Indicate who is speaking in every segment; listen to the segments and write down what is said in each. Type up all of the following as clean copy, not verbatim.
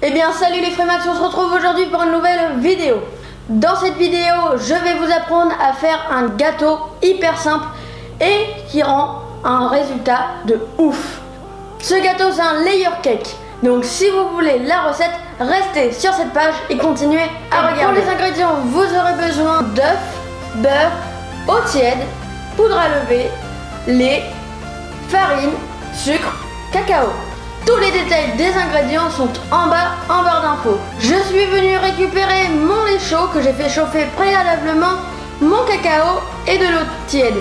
Speaker 1: Eh bien salut les Frémax, on se retrouve aujourd'hui pour une nouvelle vidéo. Dans cette vidéo, je vais vous apprendre à faire un gâteau hyper simple et qui rend un résultat de ouf. Ce gâteau c'est un layer cake. Donc si vous voulez la recette, restez sur cette page et continuez à regarder. Pour les ingrédients, vous aurez besoin d'œufs, beurre, eau tiède, poudre à lever, lait, farine, sucre, cacao. Tous les détails des ingrédients sont en bas en barre d'infos. Je suis venue récupérer mon lait chaud que j'ai fait chauffer préalablement, mon cacao et de l'eau tiède.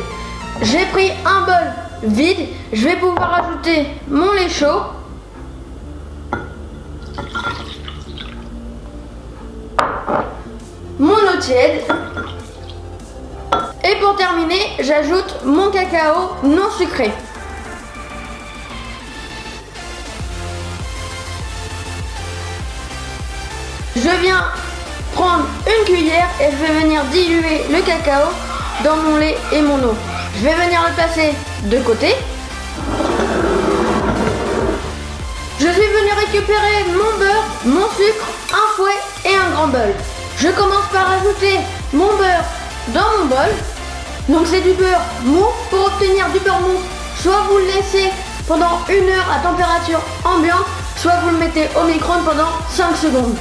Speaker 1: J'ai pris un bol vide, je vais pouvoir ajouter mon lait chaud, mon eau tiède et pour terminer, j'ajoute mon cacao non sucré. Je viens prendre une cuillère et je vais venir diluer le cacao dans mon lait et mon eau. Je vais venir le placer de côté. Je suis venu récupérer mon beurre, mon sucre, un fouet et un grand bol. Je commence par ajouter mon beurre dans mon bol. Donc c'est du beurre mou. Pour obtenir du beurre mou, soit vous le laissez pendant 1 heure à température ambiante, soit vous le mettez au micro-ondes pendant 5 secondes.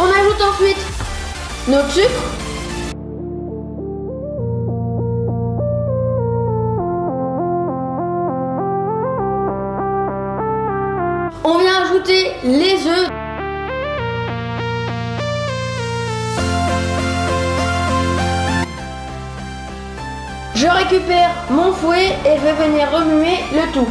Speaker 1: On ajoute ensuite notre sucre. On vient ajouter les œufs. Je récupère mon fouet et je vais venir remuer le tout.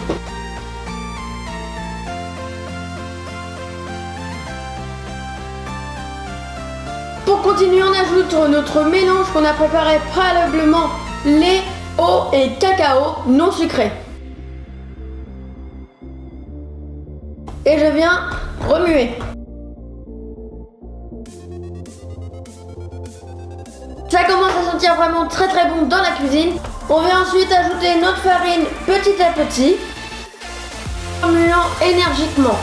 Speaker 1: Pour continuer, on ajoute notre mélange qu'on a préparé préalablement, lait, eau et cacao non sucré. Et je viens remuer. Ça commence à sentir vraiment très bon dans la cuisine. On vient ensuite ajouter notre farine petit à petit, remuant énergiquement.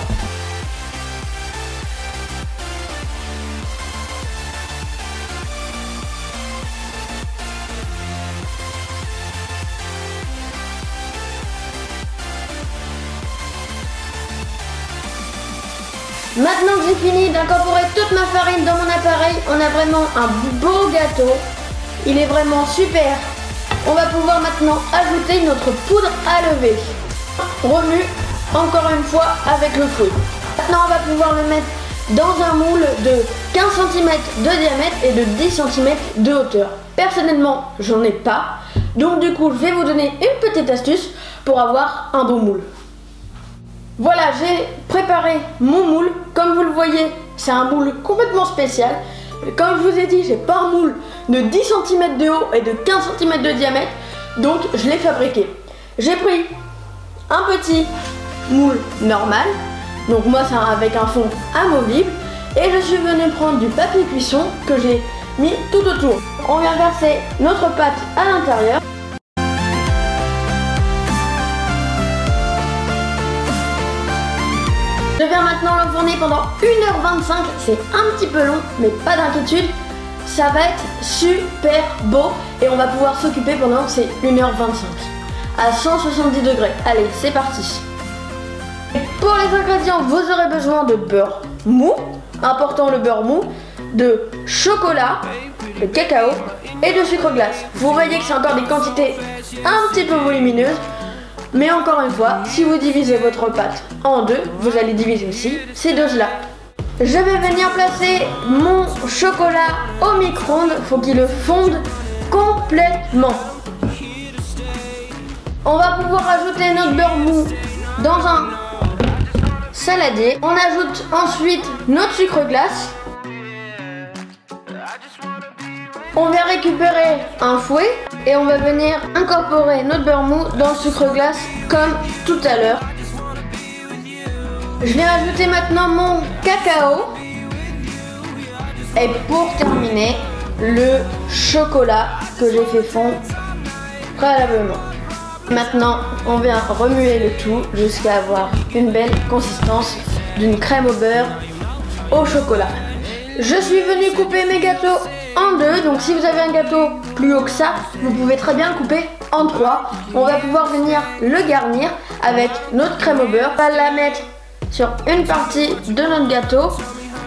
Speaker 1: Maintenant que j'ai fini d'incorporer toute ma farine dans mon appareil, on a vraiment un beau gâteau. Il est vraiment super. On va pouvoir maintenant ajouter notre poudre à lever. Remue encore une fois avec le fouet. Maintenant on va pouvoir le mettre dans un moule de 15 cm de diamètre et de 10 cm de hauteur. Personnellement, j'en ai pas. Donc du coup, je vais vous donner une petite astuce pour avoir un beau moule. Voilà, j'ai préparé mon moule. Comme vous le voyez, c'est un moule complètement spécial. Comme je vous ai dit, j'ai pas un moule de 10 cm de haut et de 15 cm de diamètre. Donc, je l'ai fabriqué. J'ai pris un petit moule normal. Donc moi, c'est avec un fond amovible. Et je suis venue prendre du papier cuisson que j'ai mis tout autour. On vient verser notre pâte à l'intérieur. Je viens maintenant l'enfourner pendant 1h25, c'est un petit peu long, mais pas d'inquiétude, ça va être super beau et on va pouvoir s'occuper pendant ces 1h25 à 170 degrés. Allez, c'est parti. Et pour les ingrédients, vous aurez besoin de beurre mou, important le beurre mou, de chocolat, de cacao et de sucre glace. Vous voyez que c'est encore des quantités un petit peu volumineuses. Mais encore une fois, si vous divisez votre pâte en deux, vous allez diviser aussi ces doses-là. Je vais venir placer mon chocolat au micro-ondes. Il faut qu'il le fonde complètement. On va pouvoir ajouter notre beurre mou dans un saladier. On ajoute ensuite notre sucre glace. On vient récupérer un fouet et on va venir incorporer notre beurre mou dans le sucre glace comme tout à l'heure. Je viens ajouter maintenant mon cacao et pour terminer le chocolat que j'ai fait fondre préalablement. Maintenant, on vient remuer le tout jusqu'à avoir une belle consistance d'une crème au beurre au chocolat. Je suis venue couper mes gâteaux en deux, donc si vous avez un gâteau plus haut que ça, vous pouvez très bien le couper en trois. On va pouvoir venir le garnir avec notre crème au beurre. On va la mettre sur une partie de notre gâteau.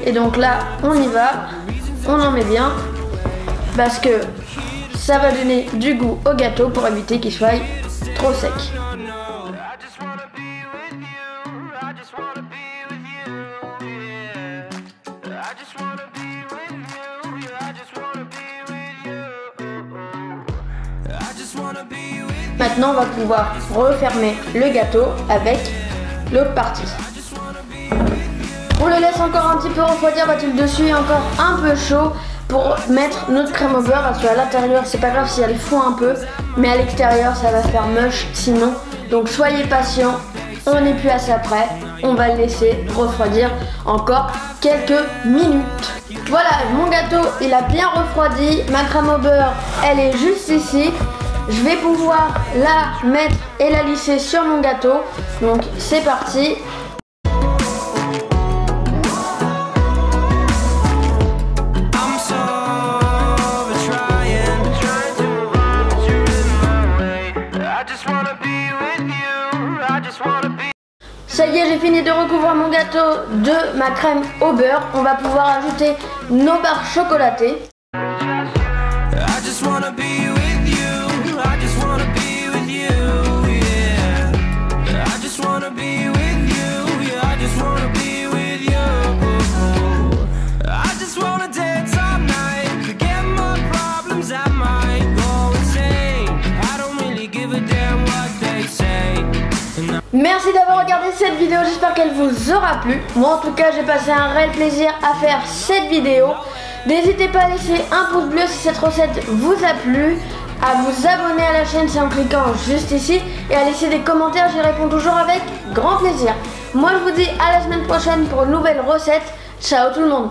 Speaker 1: Et donc là, on y va, on en met bien, parce que ça va donner du goût au gâteau pour éviter qu'il soit trop sec. Maintenant, on va pouvoir refermer le gâteau avec l'autre partie. On le laisse encore un petit peu refroidir parce que le dessus est encore un peu chaud pour mettre notre crème au beurre. Parce qu'à l'intérieur, c'est pas grave si elle fond un peu, mais à l'extérieur, ça va faire moche sinon. Donc soyez patient, on n'est plus assez près. On va le laisser refroidir encore quelques minutes. Voilà, mon gâteau, il a bien refroidi. Ma crème au beurre, elle est juste ici. Je vais pouvoir la mettre et la lisser sur mon gâteau. Donc c'est parti. Ça y est, j'ai fini de recouvrir mon gâteau de ma crème au beurre. On va pouvoir ajouter nos barres chocolatées. Merci d'avoir regardé cette vidéo, j'espère qu'elle vous aura plu. Moi en tout cas j'ai passé un réel plaisir à faire cette vidéo. N'hésitez pas à laisser un pouce bleu si cette recette vous a plu, à vous abonner à la chaîne, c'est en cliquant juste ici, et à laisser des commentaires, j'y réponds toujours avec grand plaisir. Moi je vous dis à la semaine prochaine pour une nouvelle recette. Ciao tout le monde.